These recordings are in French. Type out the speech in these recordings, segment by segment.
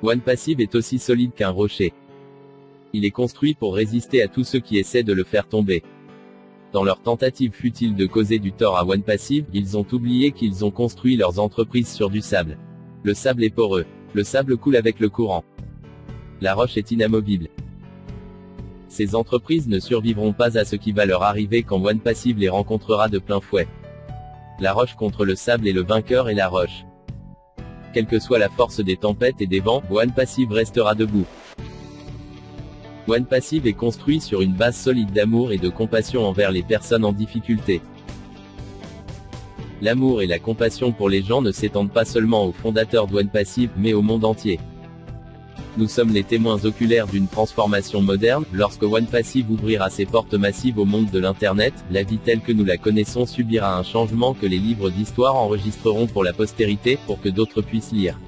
OnePassive est aussi solide qu'un rocher. Il est construit pour résister à tous ceux qui essaient de le faire tomber. Dans leur tentative futile de causer du tort à OnePassive, ils ont oublié qu'ils ont construit leurs entreprises sur du sable. Le sable est poreux. Le sable coule avec le courant. La roche est inamovible. Ces entreprises ne survivront pas à ce qui va leur arriver quand OnePassive les rencontrera de plein fouet. La roche contre le sable et le vainqueur est la roche. Quelle que soit la force des tempêtes et des vents, OnePassive restera debout. OnePassive est construit sur une base solide d'amour et de compassion envers les personnes en difficulté. L'amour et la compassion pour les gens ne s'étendent pas seulement aux fondateurs d'OnePassive, mais au monde entier. Nous sommes les témoins oculaires d'une transformation moderne. Lorsque OnePassive ouvrira ses portes massives au monde de l'Internet, la vie telle que nous la connaissons subira un changement que les livres d'histoire enregistreront pour la postérité, pour que d'autres puissent lire.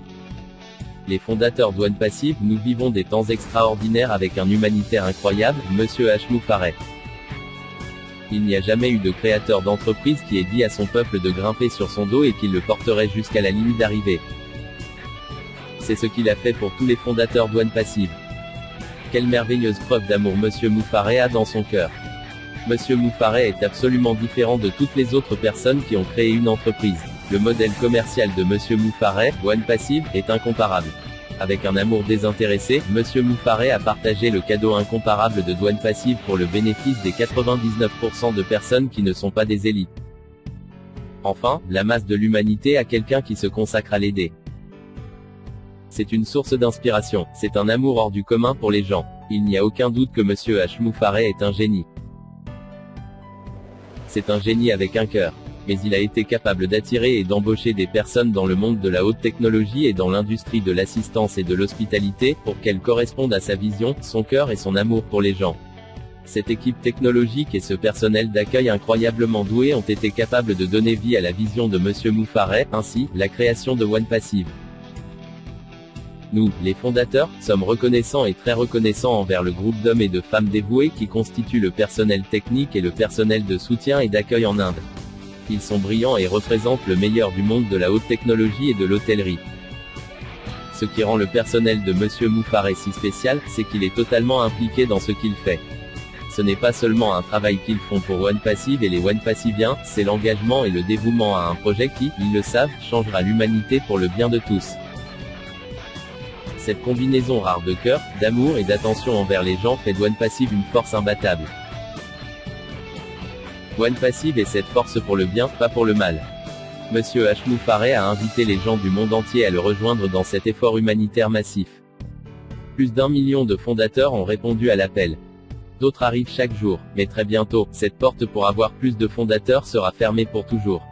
Les fondateurs d'OnePassive, nous vivons des temps extraordinaires avec un humanitaire incroyable, Monsieur H. Moufareh. Il n'y a jamais eu de créateur d'entreprise qui ait dit à son peuple de grimper sur son dos et qu'il le porterait jusqu'à la ligne d'arrivée. C'est ce qu'il a fait pour tous les fondateurs d'OnePassive. Quelle merveilleuse preuve d'amour Monsieur Moufareh a dans son cœur. Monsieur Moufareh est absolument différent de toutes les autres personnes qui ont créé une entreprise. Le modèle commercial de Monsieur Moufareh, OnePassive, est incomparable. Avec un amour désintéressé, Monsieur Moufareh a partagé le cadeau incomparable de OnePassive pour le bénéfice des 99% de personnes qui ne sont pas des élites. Enfin, la masse de l'humanité a quelqu'un qui se consacre à l'aider. C'est une source d'inspiration, c'est un amour hors du commun pour les gens. Il n'y a aucun doute que Monsieur H. Moufareh est un génie. C'est un génie avec un cœur. Mais il a été capable d'attirer et d'embaucher des personnes dans le monde de la haute technologie et dans l'industrie de l'assistance et de l'hospitalité, pour qu'elles correspondent à sa vision, son cœur et son amour pour les gens. Cette équipe technologique et ce personnel d'accueil incroyablement doué ont été capables de donner vie à la vision de Monsieur Moufareh, ainsi, la création de OnePassive. Nous, les fondateurs, sommes reconnaissants et très reconnaissants envers le groupe d'hommes et de femmes dévoués qui constituent le personnel technique et le personnel de soutien et d'accueil en Inde. Ils sont brillants et représentent le meilleur du monde de la haute technologie et de l'hôtellerie. Ce qui rend le personnel de Monsieur Moufareh si spécial, c'est qu'il est totalement impliqué dans ce qu'il fait. Ce n'est pas seulement un travail qu'ils font pour OnePassive et les OnePassiviens, c'est l'engagement et le dévouement à un projet qui, ils le savent, changera l'humanité pour le bien de tous. Cette combinaison rare de cœur, d'amour et d'attention envers les gens fait d'OnePassive une force imbattable. OnePassive est cette force pour le bien, pas pour le mal. Monsieur H. Moufareh a invité les gens du monde entier à le rejoindre dans cet effort humanitaire massif. Plus d'1 million de fondateurs ont répondu à l'appel. D'autres arrivent chaque jour, mais très bientôt, cette porte pour avoir plus de fondateurs sera fermée pour toujours.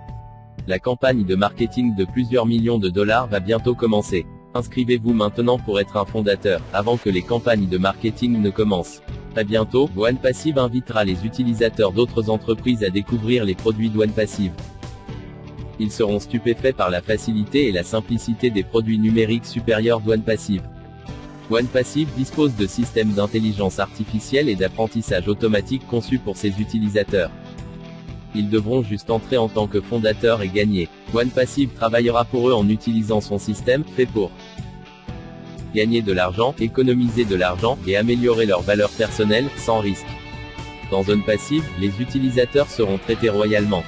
La campagne de marketing de plusieurs millions de dollars va bientôt commencer. Inscrivez-vous maintenant pour être un fondateur, avant que les campagnes de marketing ne commencent. Très bientôt, OnePassive invitera les utilisateurs d'autres entreprises à découvrir les produits d'OnePassive. Ils seront stupéfaits par la facilité et la simplicité des produits numériques supérieurs d'OnePassive. OnePassive dispose de systèmes d'intelligence artificielle et d'apprentissage automatique conçus pour ses utilisateurs. Ils devront juste entrer en tant que fondateurs et gagner. OnePassive travaillera pour eux en utilisant son système, fait pour gagner de l'argent, économiser de l'argent, et améliorer leur valeur personnelle, sans risque. Dans OnePassive, les utilisateurs seront traités royalement.